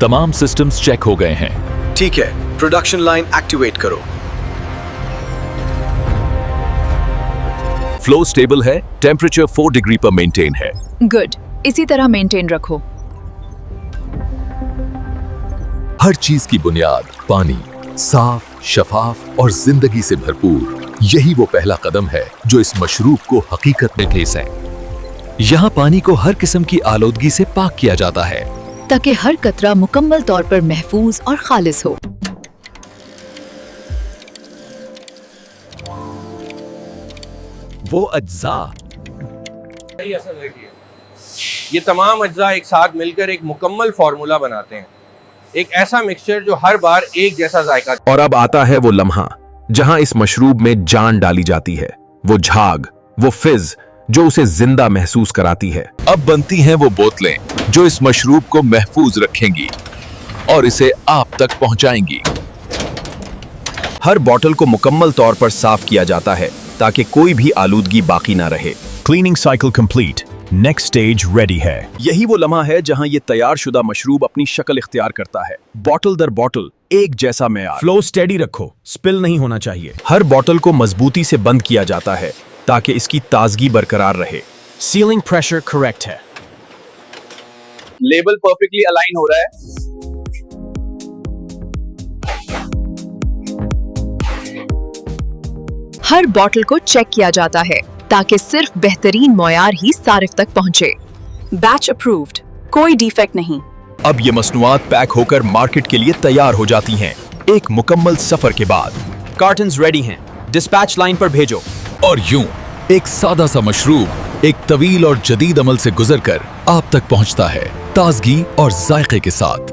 तमाम systems check हो गए हैं। ठीक है, प्रोडक्शन लाइन एक्टिवेट करो। फ्लो स्टेबल है, टेम्परेचर 4 डिग्री पर मेंटेन है। गुड, इसी तरह मेंटेन रखो। हर चीज की बुनियाद पानी, साफ, शफाफ और जिंदगी से भरपूर। यही वो पहला कदम है जो इस मशरूब को हकीकत में ठेस है। यहाँ पानी को हर किस्म की आलूदगी से पाक किया जाता है ताकि हर कतरा मुकम्मल तौर पर महफूज और खालिस हो। वो अज्जा, ये तमाम अज्जा एक साथ मिलकर एक मुकम्मल फार्मूला बनाते हैं, एक ऐसा मिक्सचर जो हर बार एक जैसा जायका। और अब आता है वो लम्हा जहां इस मशरूब में जान डाली जाती है, वो झाग, वो फिज जो उसे जिंदा महसूस कराती है। अब बनती हैं वो बोतलें जो इस मशरूब को महफूज रखेंगी और इसे आप तक पहुंचाएंगी। हर बोतल को मुकम्मल तौर पर साफ किया जाता है ताकि कोई भी आलूदगी बाकी ना रहे। Cleaning cycle complete, next stage ready है। यही वो लम्हा है जहां ये तैयार शुदा मशरूब अपनी शक्ल इख्तियार करता है, बोतल दर बोतल एक जैसा मेयार। फ्लो स्टेडी रखो, स्पिल नहीं होना चाहिए। हर बोतल को मजबूती से बंद किया जाता है ताकि इसकी ताजगी बरकरार रहे। सीलिंग प्रेशर करेक्ट है। लेबल परफेक्टली अलाइन हो रहा है। हर बॉटल को चेक किया जाता है ताकि सिर्फ बेहतरीन मयार ही सारिफ तक पहुंचे। बैच अप्रूव्ड, कोई डिफेक्ट नहीं। अब ये मसनूआत पैक होकर मार्केट के लिए तैयार हो जाती हैं एक मुकम्मल सफर के बाद। कार्टन्स रेडी हैं, डिस्पैच लाइन पर भेजो। और यूं एक सादा सा मशरूब एक तवील और जदीद अमल से गुजरकर आप तक पहुंचता है, ताजगी और जायके के साथ।